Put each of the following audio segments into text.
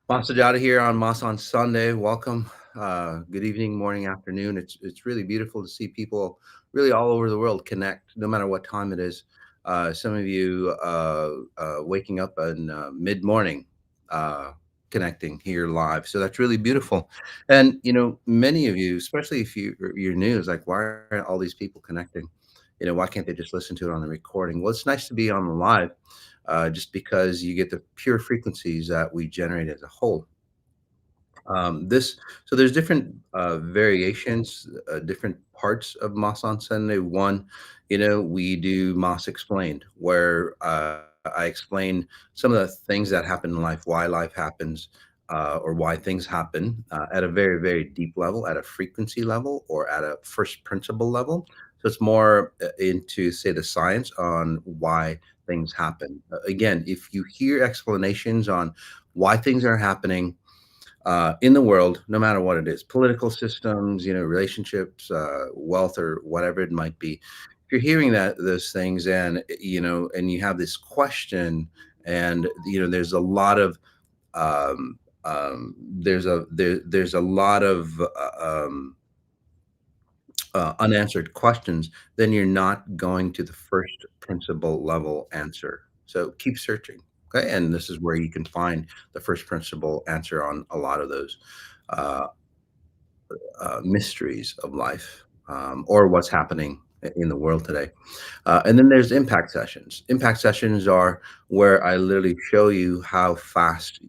Masajada here on Mas on Sunday. Welcome. Good evening, morning, afternoon. It's really beautiful to see people really all over the world connect, no matter what time it is. Some of you waking up in mid morning, uh, connecting here live. So that's really beautiful. And many of you, especially if you're new, is like, why are all these people connecting? Why can't they just listen to it on the recording? Well, it's nice to be on the live, just because you get the pure frequencies that we generate as a whole. This so there's different variations, different parts of Moss on Sunday. One, we do Moss Explained, where I explain some of the things that happen in life, why life happens, or why things happen at a very, very deep level, at a frequency level, or at a first principle level. So it's more into, say, the science on why things happen. Again, if you hear explanations on why things are happening in the world, no matter what it is, political systems, relationships, wealth, or whatever it might be. If you're hearing those things, and and you have this question, and there's a lot of there's a lot of unanswered questions, then you're not going to the first principle level answer. So keep searching. Okay. And this is where you can find the first principle answer on a lot of those uh, mysteries of life, or what's happening in the world today. And then there's impact sessions. Impact sessions are where I literally show you how fast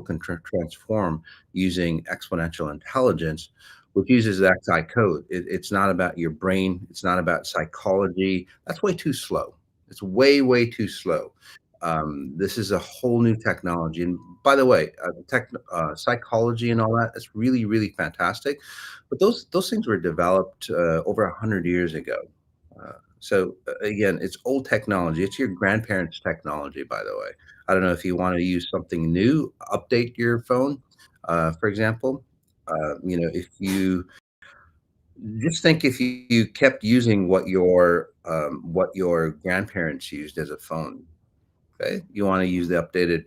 can transform using exponential intelligence, which uses the XI code. It's not about your brain. It's not about psychology. That's way too slow. It's way, way too slow. This is a whole new technology. And by the way, psychology and all that, it's really, really fantastic. But those things were developed over 100 years ago. Again, it's old technology. It's your grandparents' technology, by the way. I don't know if you want to use something new, update your phone, for example. If you just think, if you kept using what your grandparents used as a phone, okay, you want to use the updated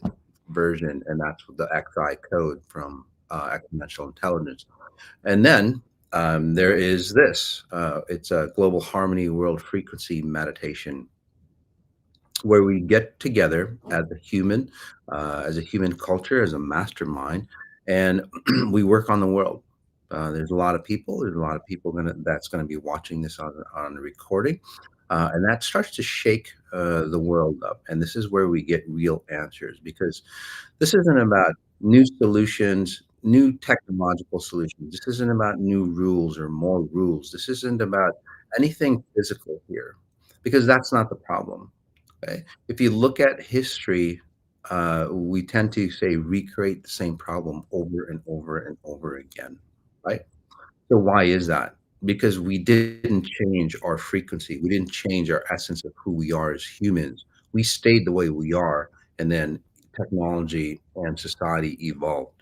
version, and that's the XI code from exponential intelligence. And then there is this. It's a global harmony world frequency meditation, where we get together as a human culture, as a mastermind, and we work on the world. There's a lot of people. There's a lot of people that's gonna be watching this on the recording, and that starts to shake the world up. And this is where we get real answers, because this isn't about new solutions, new technological solutions. This isn't about new rules or more rules. This isn't about anything physical here, because that's not the problem. Okay. If you look at history, we tend to say recreate the same problem over and over and over again, right? So why is that? Because we didn't change our frequency. We didn't change our essence of who we are as humans. We stayed the way we are, and then technology and society evolved.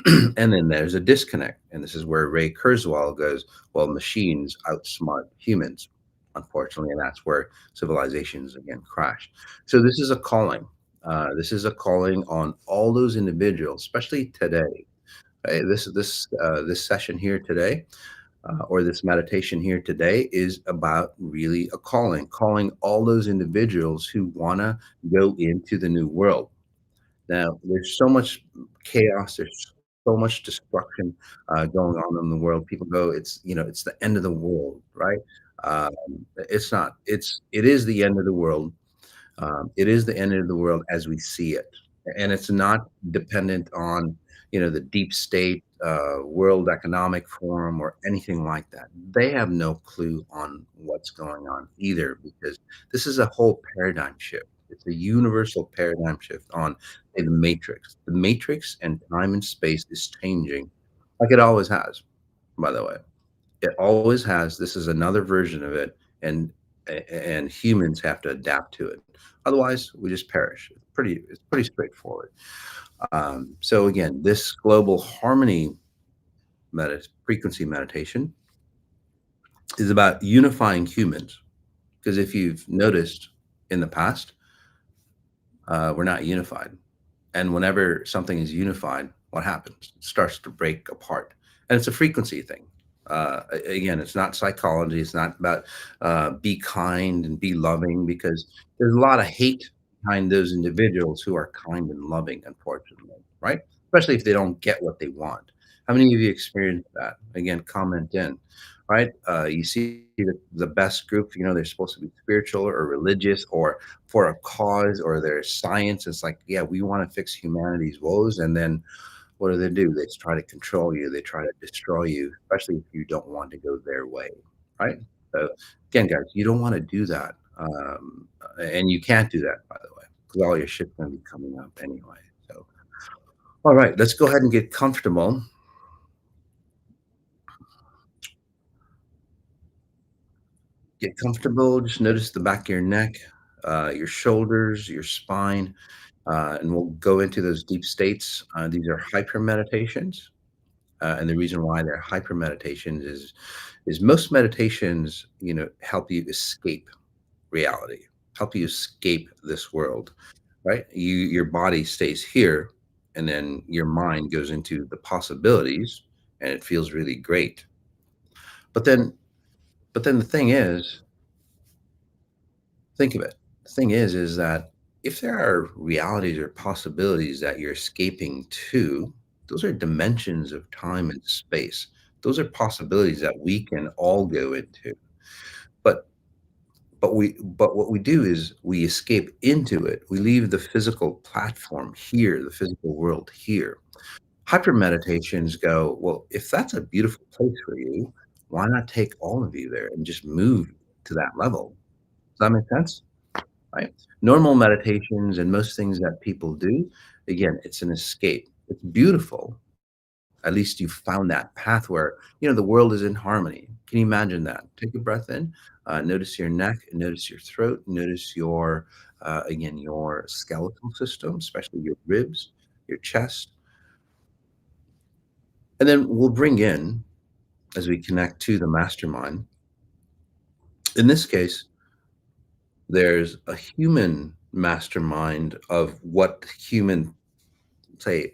And then there's a disconnect. And this is where Ray Kurzweil goes, well, machines outsmart humans, unfortunately. And that's where civilizations again crash. So this is a calling. This is a calling on all those individuals, especially today. Hey, this session here today, or this meditation here today, is about really a calling all those individuals who want to go into the new world. Now, there's so much chaos, there's so much destruction going on in the world. People go, it's the end of the world, right? Um, it's not. It is the end of the world. It is the end of the world as we see it, and it's not dependent on the deep state, World Economic Forum, or anything like that. They have no clue on what's going on either, because this is a whole paradigm shift. It's a universal paradigm shift on, say, the matrix. The matrix and time and space is changing, like it always has. By the way, it always has. This is another version of it, and and humans have to adapt to it. Otherwise, we just perish. It's pretty straightforward. So again, this global harmony frequency meditation is about unifying humans. Because if you've noticed in the past, we're not unified. And whenever something is unified, what happens? It starts to break apart. And it's a frequency thing. Again, it's not psychology. It's not about be kind and be loving, because there's a lot of hate behind those individuals who are kind and loving, unfortunately, right? Especially if they don't get what they want. How many of you experienced that? Again, comment in, right? You see the best group, they're supposed to be spiritual or religious or for a cause, or there's science. It's like, yeah, we want to fix humanity's woes. And then what do? They try to control you. They try to destroy you, especially if you don't want to go their way, right? So again, guys, you don't want to do that. And you can't do that, by the way, because all your shit's going to be coming up anyway. So, all right, let's go ahead and get comfortable. Get comfortable. Just notice the back of your neck, your shoulders, your spine, and we'll go into those deep states. These are hyper meditations. And the reason why they're hyper meditations is most meditations, help you escape reality, help you escape this world, right? Your body stays here, and then your mind goes into the possibilities, and it feels really great. But then, the thing is, think of it. The thing is that if there are realities or possibilities that you're escaping to, those are dimensions of time and space. Those are possibilities that we can all go into. But but what we do is we escape into it. We leave the physical platform here, the physical world here. Hyper meditations go, well, if that's a beautiful place for you, why not take all of you there and just move to that level? Does that make sense? Right? Normal meditations and most things that people do, again, it's an escape. It's beautiful. At least you found that path where, the world is in harmony. Can you imagine that? Take a breath in, notice your neck, notice your throat, notice again, your skeletal system, especially your ribs, your chest. And then we'll bring in, as we connect to the mastermind, in this case, there's a human mastermind of what human, say,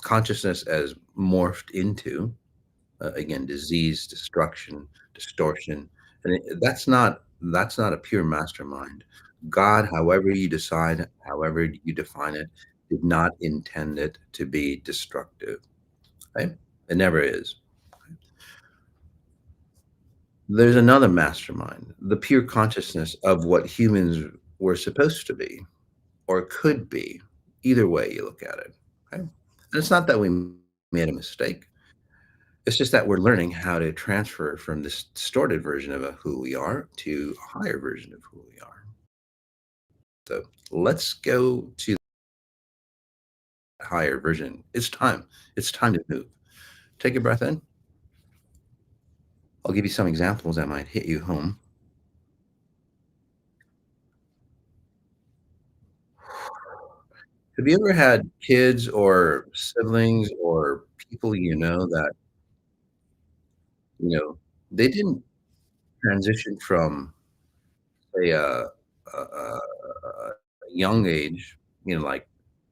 consciousness as morphed into, again, disease, destruction, distortion, and that's not a pure mastermind. God, however you decide, however you define it, did not intend it to be destructive, right? It never is. There's another mastermind, the pure consciousness of what humans were supposed to be or could be, either way you look at it, okay? And it's not that we made a mistake. It's just that we're learning how to transfer from this distorted version of who we are to a higher version of who we are. So let's go to that higher version. It's time. It's time to move. Take a breath in. I'll give you some examples that might hit you home. Have you ever had kids or siblings or people that, you know, they didn't transition from, say, a young age, like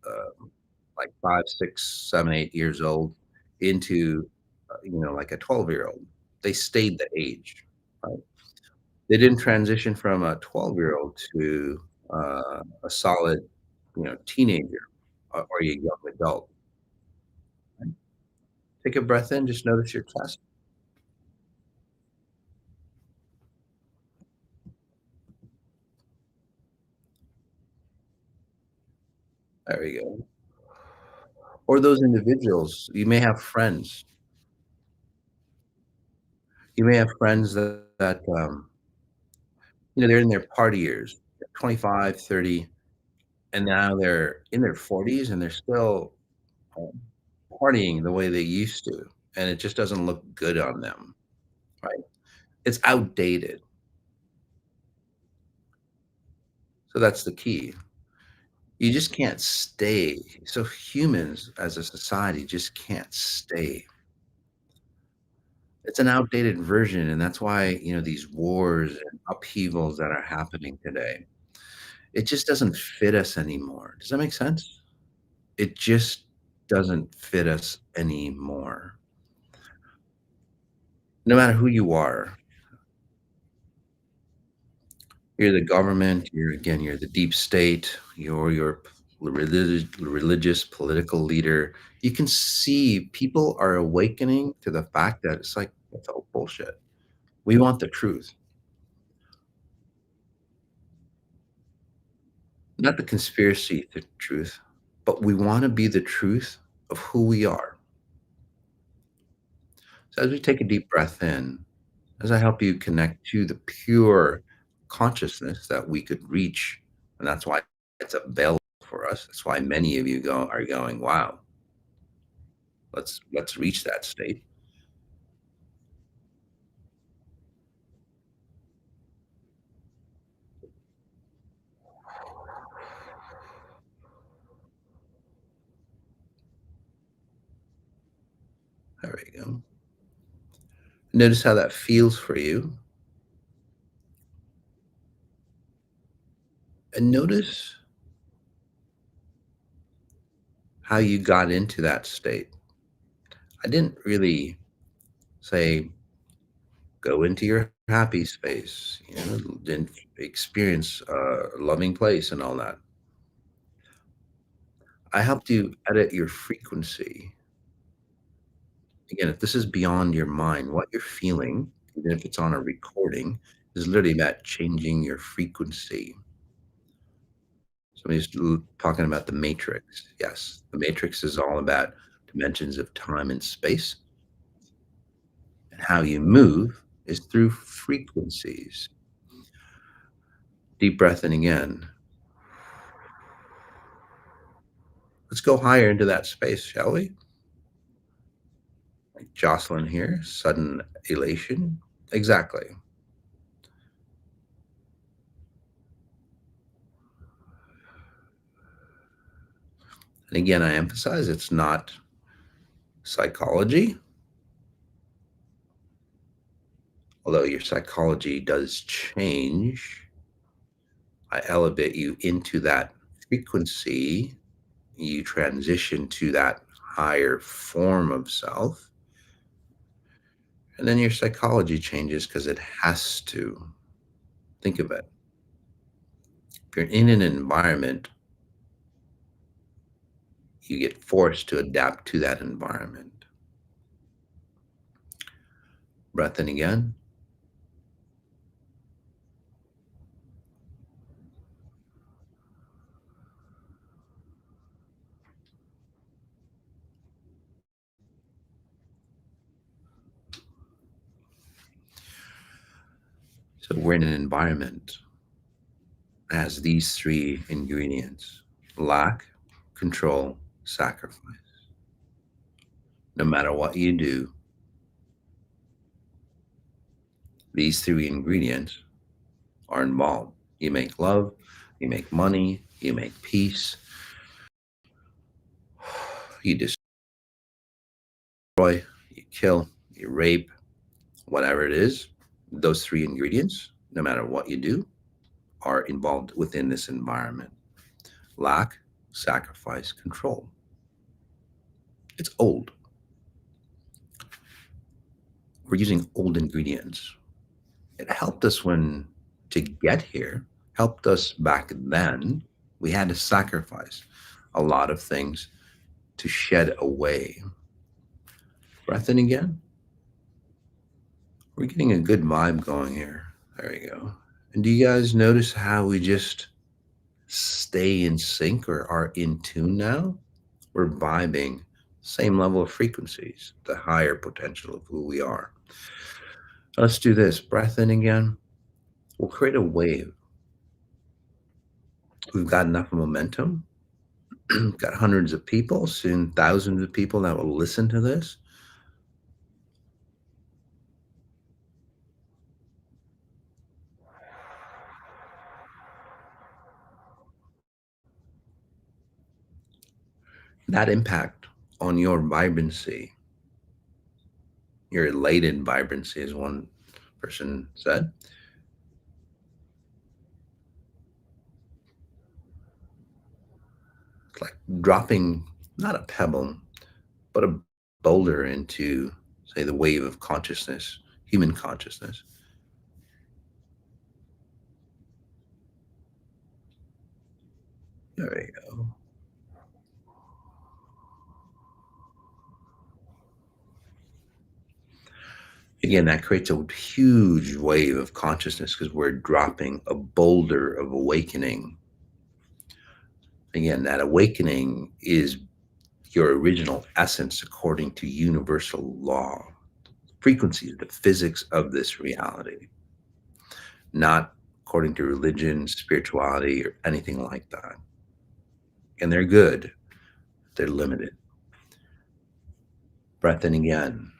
5, 6, 7, 8 years old into, like a 12-year-old. They stayed the age, right? They didn't transition from a 12-year-old to, a solid, teenager or a young adult, right? Take a breath in, just notice your chest. There we go. Or those individuals, you may have friends. You may have friends they're in their party years, 25, 30, and now they're in their 40s and they're still, um, partying the way they used to, and it just doesn't look good on them, right? It's outdated. So that's the key. You just can't stay. So humans as a society just can't stay. It's an outdated version, and that's why, these wars and upheavals that are happening today, it just doesn't fit us anymore. Does that make sense? It just doesn't fit us anymore. No matter who you are, you're the government, you're the deep state, you're your religious political leader. You can see people are awakening to the fact that it's like, "That's all bullshit." We want the truth, not the conspiracy the truth, but we wanna be the truth of who we are. So as we take a deep breath in, as I help you connect to the pure consciousness that we could reach, and that's why it's available for us. That's why many of you are going, "Wow, let's reach that state." There we go. Notice how that feels for you, and notice how you got into that state. I didn't really say go into your happy space, didn't experience a loving place and all that. I helped you edit your frequency. Again, if this is beyond your mind, what you're feeling, even if it's on a recording, is literally about changing your frequency. Somebody's talking about the matrix. Yes, the matrix is all about dimensions of time and space, and how you move is through frequencies. Deep breath in again. Let's go higher into that space, shall we? Like Jocelyn here, sudden elation. Exactly. And again, I emphasize it's not psychology, although your psychology does change. I elevate you into that frequency. You transition to that higher form of self. And then your psychology changes because it has to. Think of it. If you're in an environment, you get forced to adapt to that environment. Breath in again. So we're in an environment that has these three ingredients: lack, control, sacrifice. No matter what you do, these three ingredients are involved. You make love, you make money, you make peace, you destroy, you kill, you rape, whatever it is. Those three ingredients, no matter what you do, are involved within this environment: lack, sacrifice, control. It's old. We're using old ingredients. It helped us when to get here, helped us back then. We had to sacrifice a lot of things to shed away. Breath in again. We're getting a good vibe going here. There we go. And do you guys notice how we just stay in sync or are in tune now? We're vibing same level of frequencies, the higher potential of who we are. Let's do this. Breath in again. We'll create a wave. We've got enough momentum. We've got hundreds of people, soon thousands of people that will listen to this. That impact on your vibrancy, your elated vibrancy, as one person said, It's like dropping not a pebble, but a boulder into, say, the wave of consciousness, human consciousness. There you go. Again, that creates a huge wave of consciousness because we're dropping a boulder of awakening. Again, that awakening is your original essence according to universal law, frequencies, the physics of this reality, not according to religion, spirituality, or anything like that. And they're good, they're limited. Breath in again.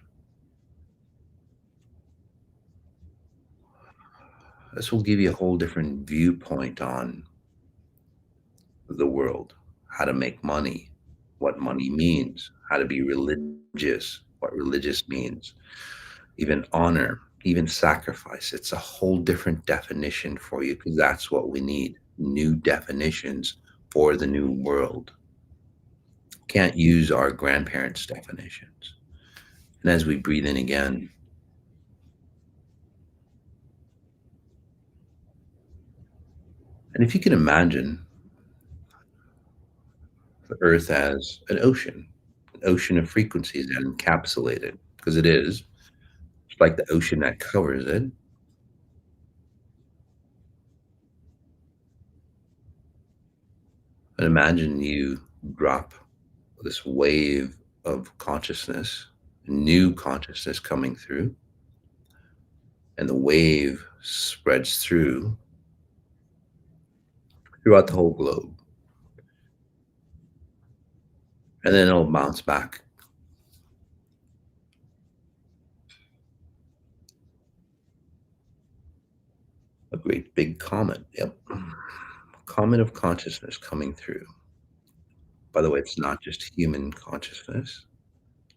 This will give you a whole different viewpoint on the world, how to make money, what money means, how to be religious, what religious means, even honor, even sacrifice. It's a whole different definition for you because that's what we need, new definitions for the new world. Can't use our grandparents' definitions. And as we breathe in again, and if you can imagine the earth as an ocean of frequencies that encapsulate it, because it is, it's like the ocean that covers it. And imagine you drop this wave of consciousness, new consciousness coming through, and the wave spreads throughout the whole globe. And then it'll bounce back. A great big comet. Yep. Comet of consciousness coming through. By the way, it's not just human consciousness.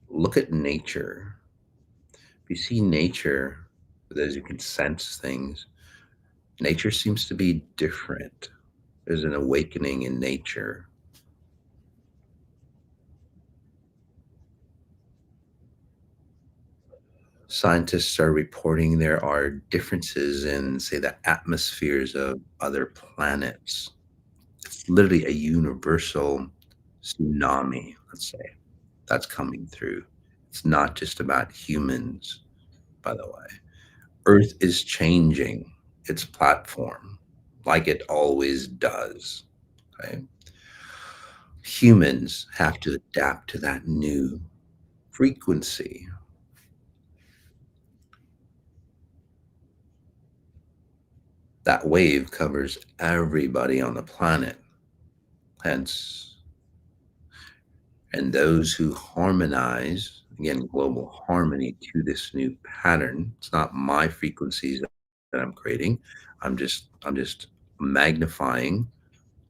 Look at nature. If you see nature, as you can sense things, nature seems to be different. There's an awakening in nature. Scientists are reporting there are differences in, say, the atmospheres of other planets. It's literally a universal tsunami, let's say, that's coming through. It's not just about humans, by the way. Earth is changing its platform like it always does. Okay? Humans have to adapt to that new frequency. That wave covers everybody on the planet. Hence, and those who harmonize, again, global harmony to this new pattern. It's not my frequencies that I'm creating. I'm just magnifying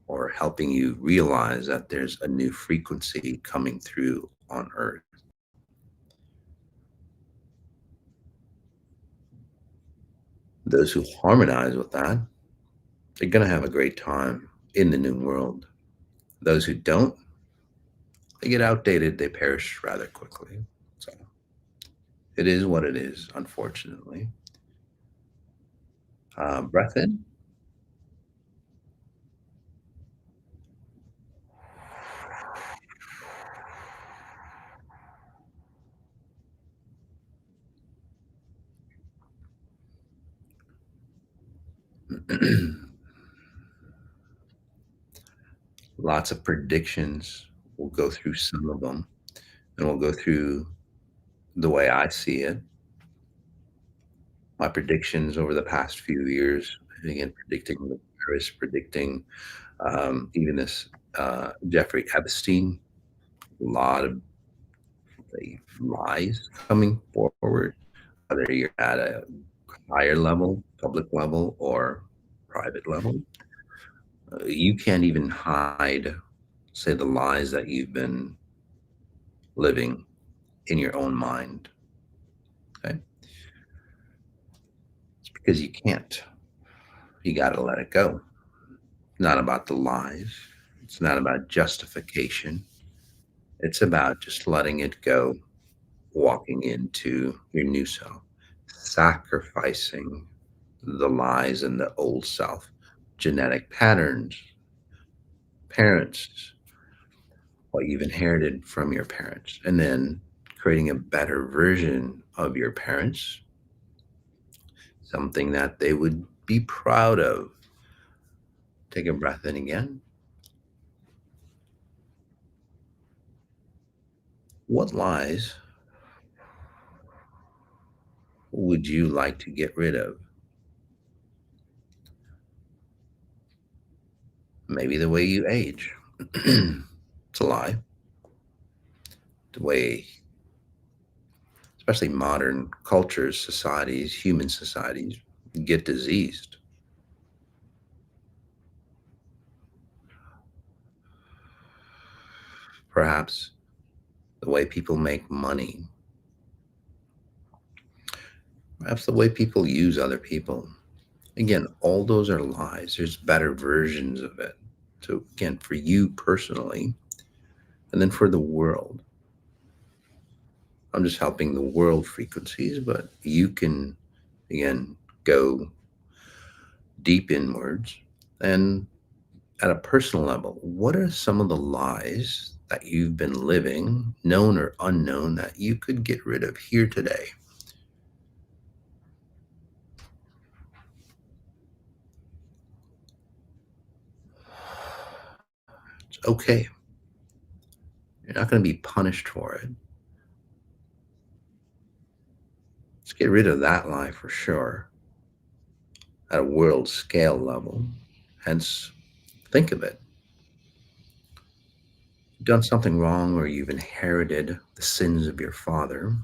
or helping you realize that there's a new frequency coming through on Earth. Those who harmonize with that, they're going to have a great time in the new world. Those who don't, they get outdated, they perish rather quickly. So it is what it is, unfortunately. Breath in. Lots of predictions. We'll go through some of them, and we'll go through the way I see it. My predictions over the past few years, and again, predicting the virus, predicting even this Jeffrey Epstein, a lot of lies coming forward, whether you're at a higher level, public level, or private level. You can't even hide, say, the lies that you've been living in your own mind. Okay. It's because you can't. You got to let it go. Not about the lies. It's not about justification. It's about just letting it go, walking into your new self, sacrificing the lies and the old self, genetic patterns, parents, what you've inherited from your parents, and then creating a better version of your parents, something that they would be proud of. Take a breath in again. What lies would you like to get rid of? Maybe the way you age. It's a lie. The way, especially modern cultures, societies, human societies, get diseased. Perhaps the way people make money, perhaps the way people use other people. Again, all those are lies. There's better versions of it. So, again, for you personally, and then for the world, I'm just helping the world frequencies, but you can, again, go deep inwards. And at a personal level, what are some of the lies that you've been living, known or unknown, that you could get rid of here today? It's okay. You're not going to be punished for it. Let's get rid of that lie for sure at a world scale level. Hence, think of it. You've done something wrong or you've inherited the sins of your father.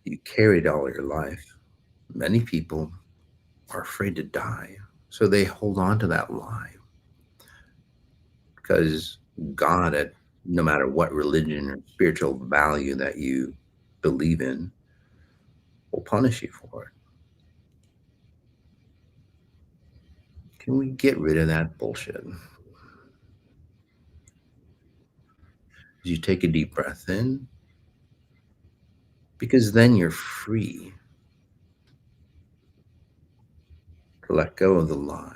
You carried all your life. Many people are afraid to die. So they hold on to that lie because God, at no matter what religion or spiritual value that you believe in, will punish you for it. Can we get rid of that bullshit? As you take a deep breath in, because then you're free to let go of the lie.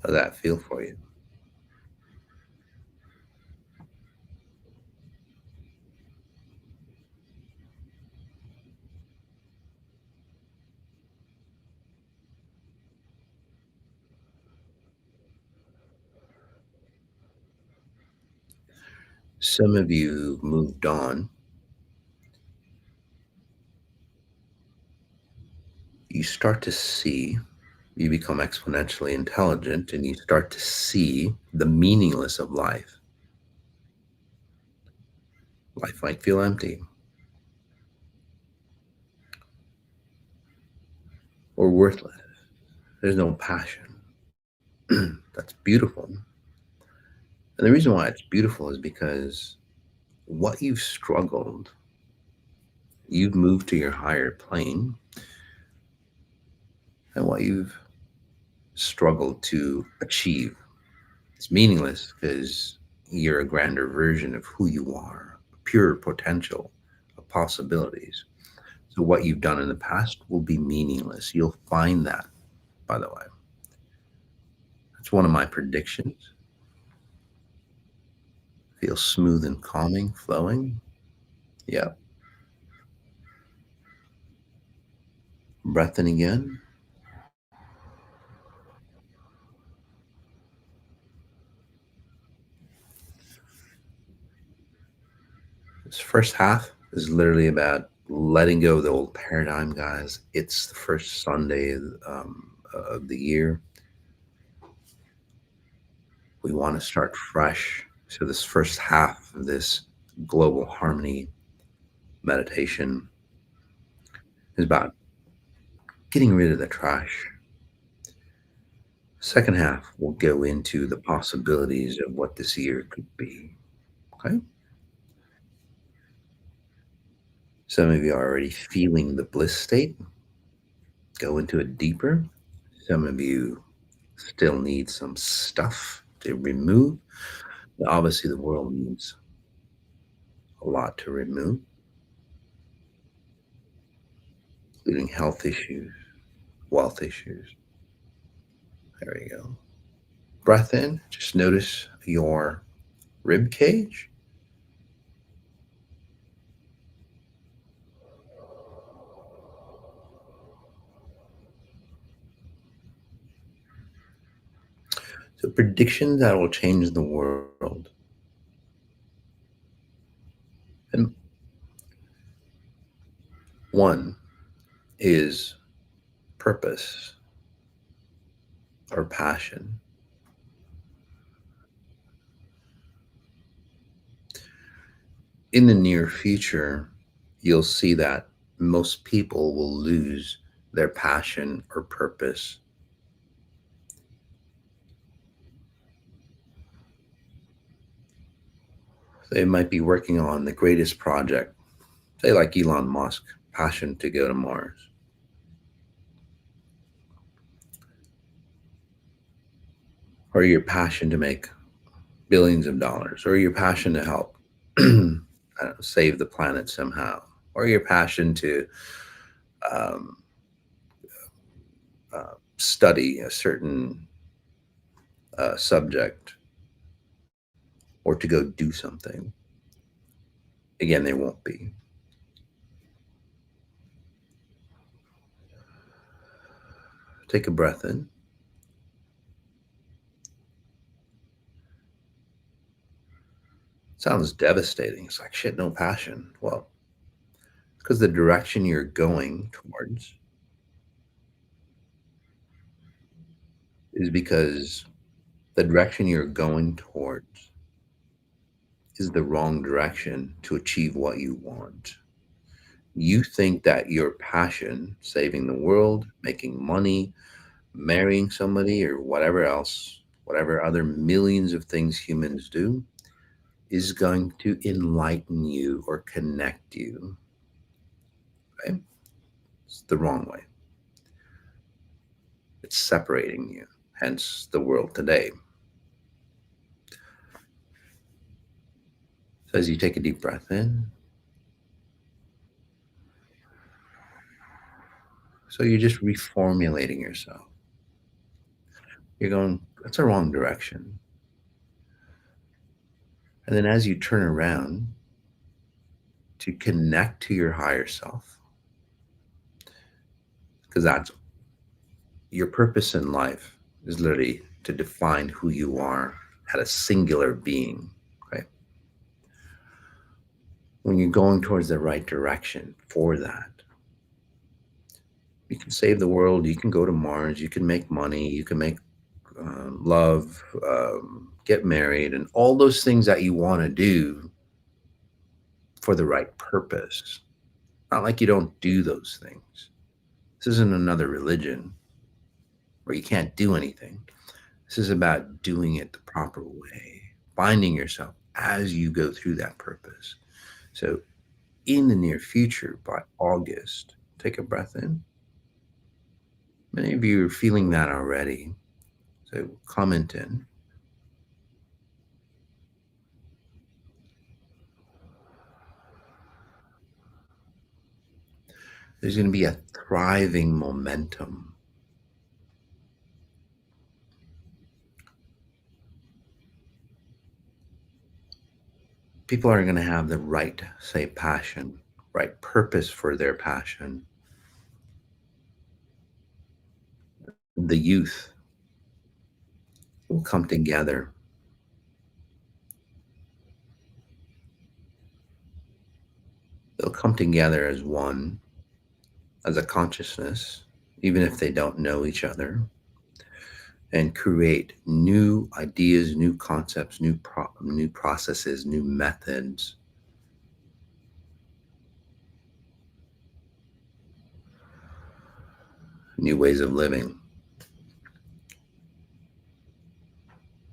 How does that feel for you? Some of you who've moved on, you start to see, you become exponentially intelligent and you start to see the meaningless of life. Life might feel empty or worthless. There's no passion. That's beautiful. And the reason why it's beautiful is because what you've struggled, you've moved to your higher plane, and what you've struggled to achieve, it's meaningless because you're a grander version of who you are, pure potential of possibilities. So what you've done in the past will be meaningless. You'll find that, by the way. That's one of my predictions. Feel smooth and calming, flowing. Yeah. Breath in again. This first half is literally about letting go of the old paradigm, guys. It's the first Sunday of the year. We want to start fresh. So, this first half of this global harmony meditation is about getting rid of the trash, Second half, we'll go into the possibilities of what this year could be. Okay. Some of you are already feeling the bliss state. Go into it deeper. Some of you still need some stuff to remove. Obviously, the world needs a lot to remove, including health issues, wealth issues. There you go. Breath in. Just notice your rib cage. So, predictions that will change the world. And one is purpose or passion. In the near future, you'll see that most people will lose their passion or purpose. They might be working on the greatest project, say, like Elon Musk, passion to go to Mars, or your passion to make billions of dollars, or your passion to help I don't know, save the planet somehow, or your passion to um, study a certain subject or to go do something. Again, they won't be. Take a breath in. Sounds devastating. It's like shit, no passion. Well, because the direction you're going towards is because the direction you're going towards is the wrong direction to achieve what you want. You think that your passion, saving the world, making money, marrying somebody, or whatever else, whatever other millions of things humans do, is going to enlighten you or connect you. Okay? It's the wrong way. It's separating you, hence the world today. So as you take a deep breath in, so you're just reformulating yourself. You're going, that's a wrong direction. And then as you turn around to connect to your higher self, because that's your purpose in life is literally to define who you are at a singular being. Okay. When you're going towards the right direction for that, you can save the world, you can go to Mars, you can make money, you can make love, get married, and all those things that you want to do for the right purpose. Not like you don't do those things. This isn't another religion where you can't do anything. This is about doing it the proper way, finding yourself as you go through that purpose. So, in the near future, by August, take a breath in. Many of you are feeling that already. So, comment in. There's going to be a thriving momentum. People are going to have the right, say, passion, right purpose for their passion. The youth will come together. They'll come together as one, as a consciousness, even if they don't know each other, and create new ideas, new concepts, new processes, new methods, new ways of living.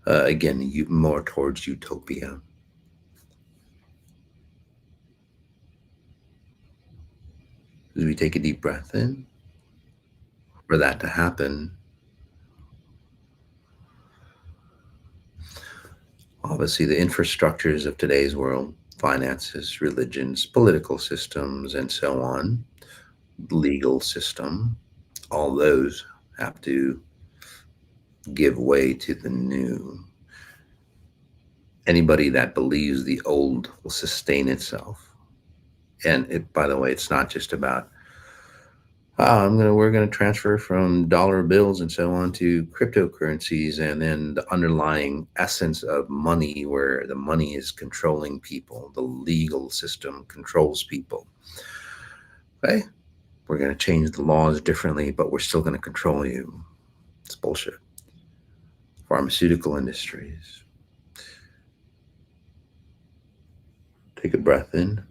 Again, more towards utopia. As we take a deep breath in, for that to happen, obviously the infrastructures of today's world, finances, religions, political systems, and so on, legal system, all those have to give way to the new. Anybody that believes the old will sustain itself. And by the way, it's not just about we're gonna transfer from dollar bills and so on to cryptocurrencies, and then the underlying essence of money, where the money is controlling people, the legal system controls people. Okay, we're gonna change the laws differently, but we're still gonna control you. It's bullshit. Pharmaceutical industries. Take a breath in.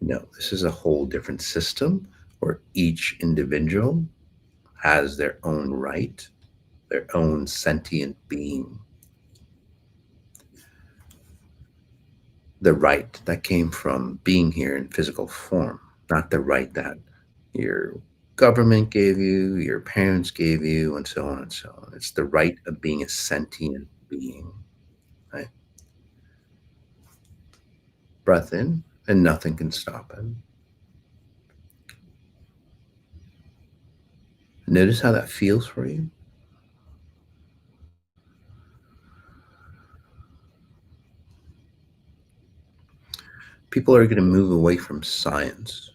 No, this is a whole different system where each individual has their own right, their own sentient being. The right that came from being here in physical form, not the right that your government gave you, your parents gave you, and so on and so on. It's the right of being a sentient being. Right? Breath in, and nothing can stop it. Notice how that feels for you. People are going to move away from science.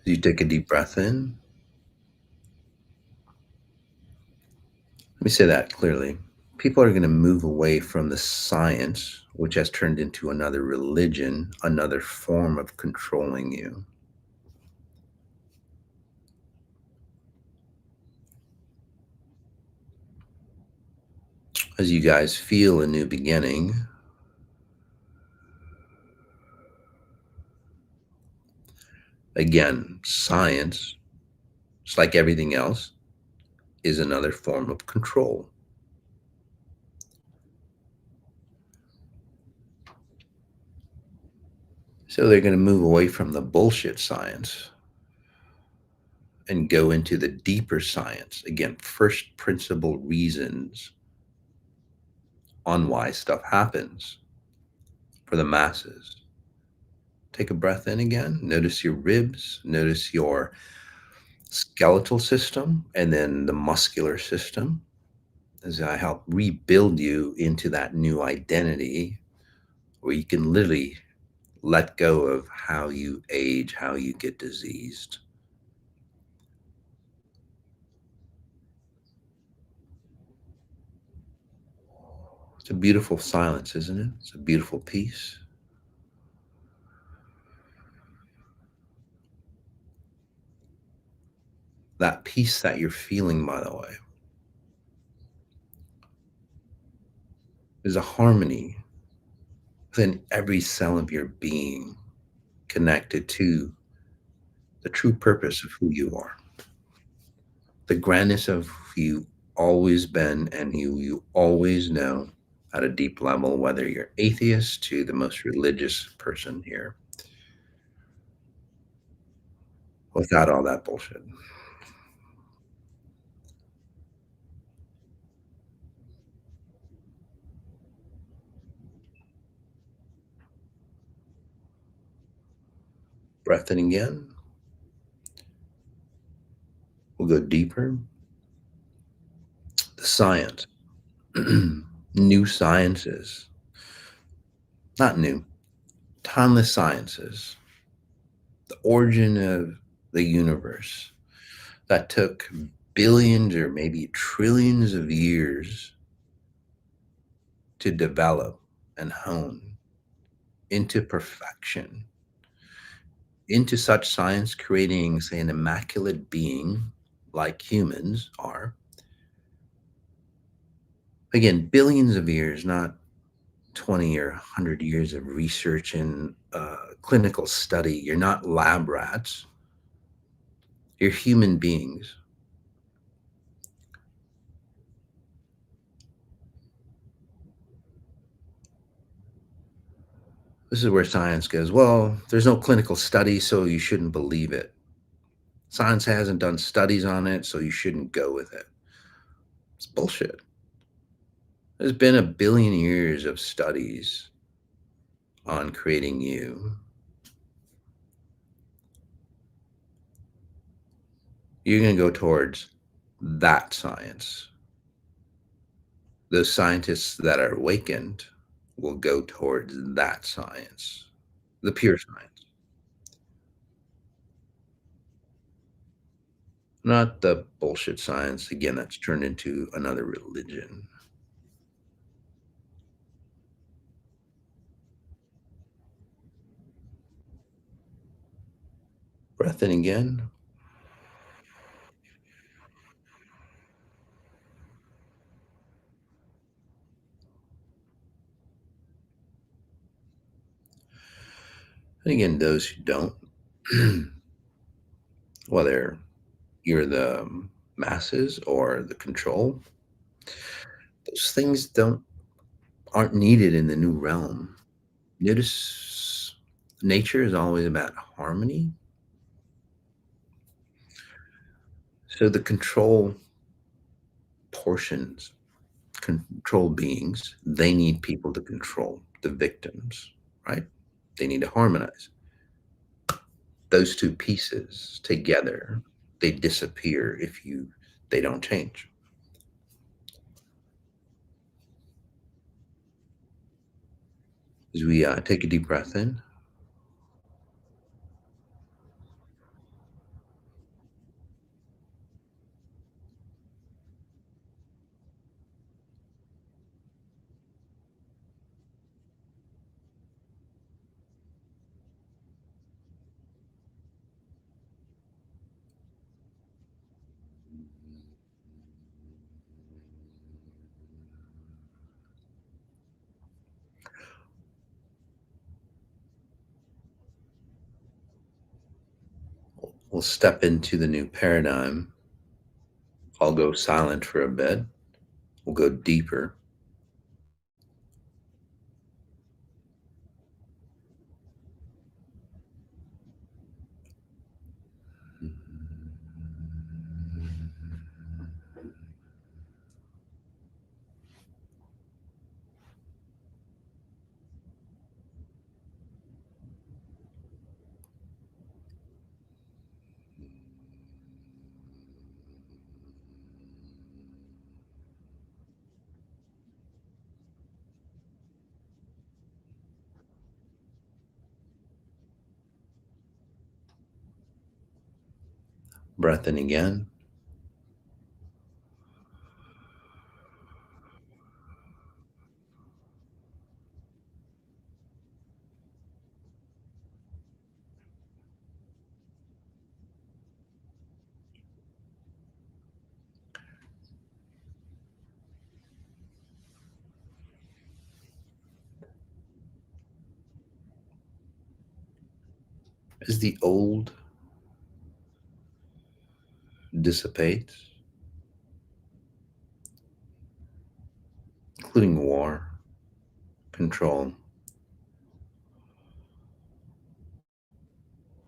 You take a deep breath in. Let me say that clearly. People are going to move away from the science, which has turned into another religion, another form of controlling you. As you guys feel a new beginning, again, science, just like everything else, is another form of control. So they're going to move away from the bullshit science and go into the deeper science. Again, first principle reasons on why stuff happens for the masses. Take a breath in again. Notice your ribs, notice your skeletal system, and then the muscular system as I help rebuild you into that new identity where you can literally let go of how you age, how you get diseased. It's a beautiful silence, isn't it? It's a beautiful peace. That peace that you're feeling, by the way, is a harmony within every cell of your being connected to the true purpose of who you are, the grandness of who you always been and who you always know at a deep level, whether you're atheist to the most religious person here, without all that bullshit. Breath in again. We'll go deeper. The science, new sciences, not new, timeless sciences, the origin of the universe that took billions or maybe trillions of years to develop and hone into perfection, into such science, creating, say, an immaculate being like humans are, Again, billions of years, not 20 or 100 years of research and clinical study. You're not lab rats, you're human beings. This is where science goes, well, there's no clinical study, so you shouldn't believe it. Science hasn't done studies on it, so you shouldn't go with it. It's bullshit. There's been a billion years of studies on creating you. You're going to go towards that science. Those scientists that are awakened will go towards that science, the pure science, not the bullshit science, again, that's turned into another religion. Breath in again. And again, those who don't, whether you're the masses or the control, those things don't aren't needed in the new realm. Notice nature is always about harmony. So the portions, control beings, they need people to control the victims, right? They need to harmonize. Those two pieces together, they disappear if they don't change. As we take a deep breath in, we'll step into the new paradigm. I'll go silent for a bit. We'll go deeper. Breath in again. As the old dissipates, including war, control,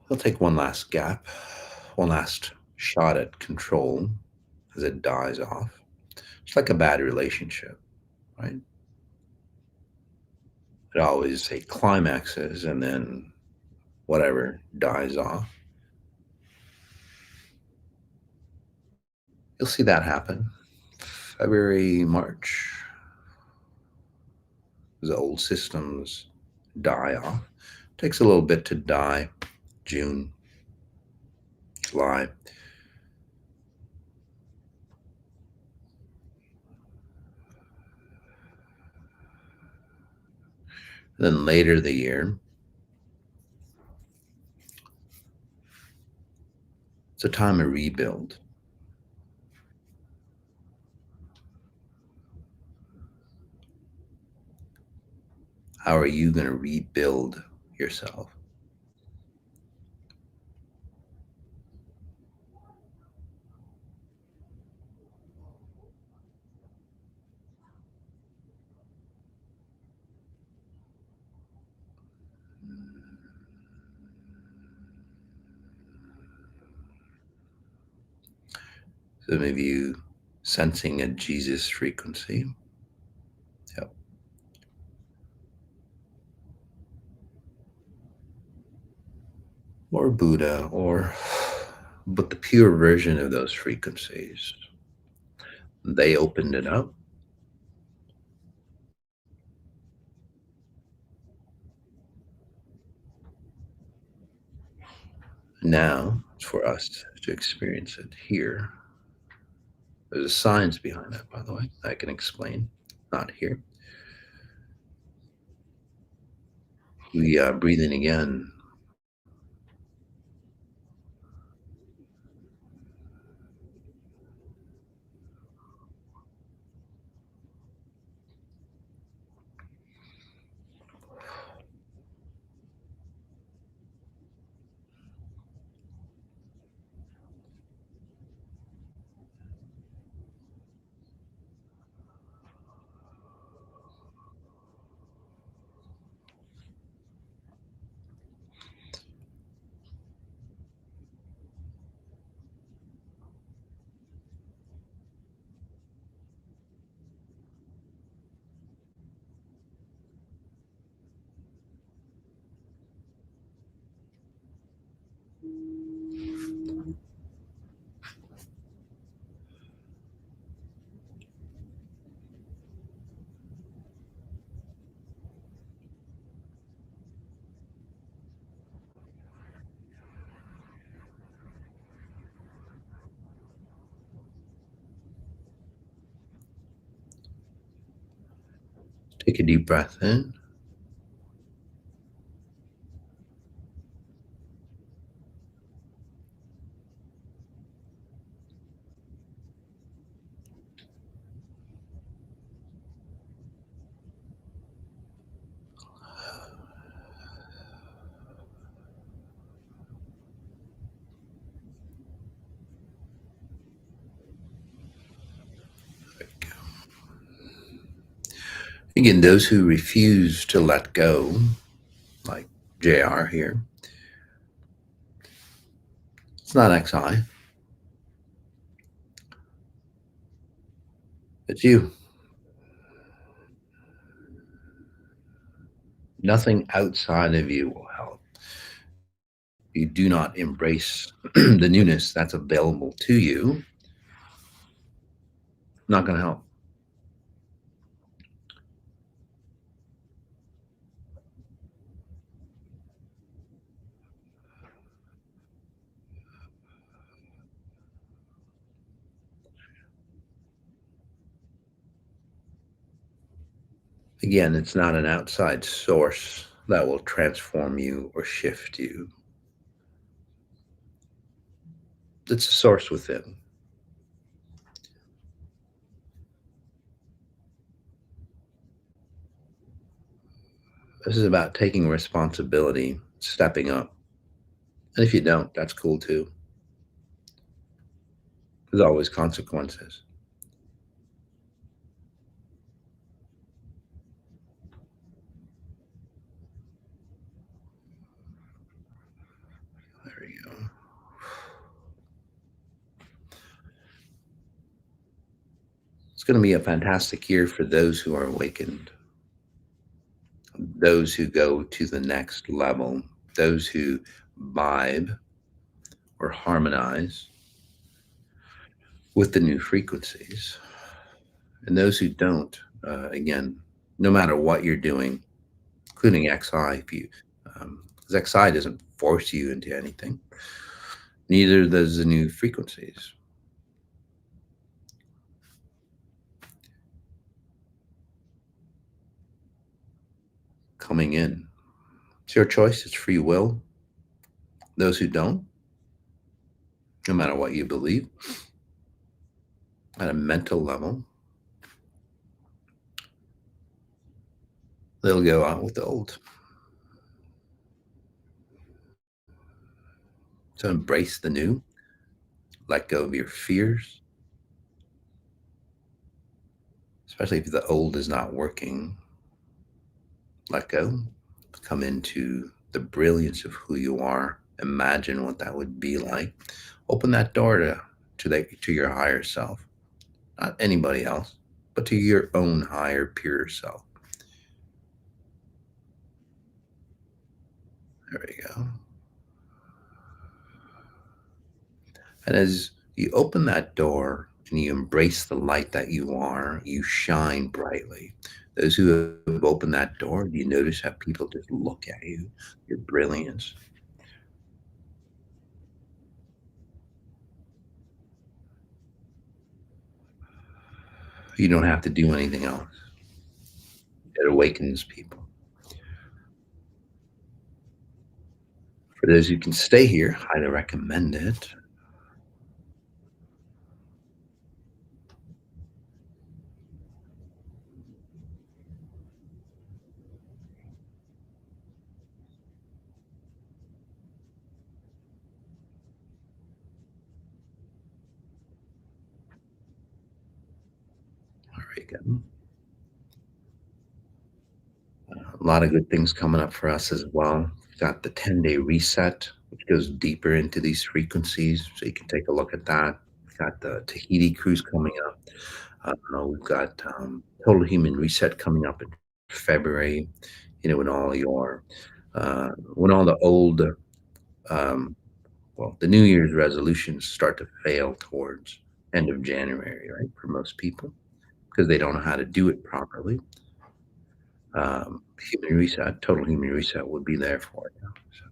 he'll take one last gap, one last shot at control as it dies off. It's like a bad relationship, right? It always say climaxes and then whatever dies off. You'll see that happen. February, March, the old systems die off. Takes a little bit to die. June, July. Then later the year, it's a time of rebuild. How are you going to rebuild yourself? So maybe you sensing a Jesus frequency. Yep. Or Buddha, or but the pure version of those frequencies. They opened it up. Now it's for us to experience it here. There's a science behind that, by the way, I can explain. Not here. We breathe in again. Take a deep breath in. Again, those who refuse to let go, like JR here, it's not XI, it's you. Nothing outside of you will help. You do not embrace the newness that's available to you, not going to help. Again, it's not an outside source that will transform you or shift you. It's a source within. This is about taking responsibility, stepping up. And if you don't, that's cool too. There's always consequences. There you go. It's going to be a fantastic year for those who are awakened, those who go to the next level, those who vibe or harmonize with the new frequencies. And those who don't, again, no matter what you're doing, including XI, if you, because XI doesn't force you into anything, neither does the new frequencies coming in. It's your choice, it's free will. Those who don't, no matter what you believe, at a mental level, They'll go out with the old. So embrace the new, let go of your fears, especially if the old is not working. Let go, come into the brilliance of who you are. Imagine what that would be like. Open that door to your higher self, not anybody else, but to your own higher, pure self. There we go. And as you open that door and you embrace the light that you are, you shine brightly. Those who have opened that door, you notice how people just look at you, your brilliance. You don't have to do anything else. It awakens people. For those who can stay here, highly recommend it. Very good. A lot of good things coming up for us as well. We've got the 10-day reset, which goes deeper into these frequencies. So you can take a look at that. We've got the Tahiti cruise coming up. We've got Total Human Reset coming up in February. When all the old, um, well, the New Year's resolutions start to fail towards end of January, right? For most people, because they don't know how to do it properly. Human reset, total human reset would be there for you. So,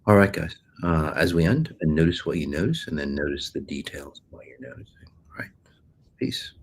all right, guys. As we end, and notice what you notice, and then notice the details of what you're noticing. All right. Peace.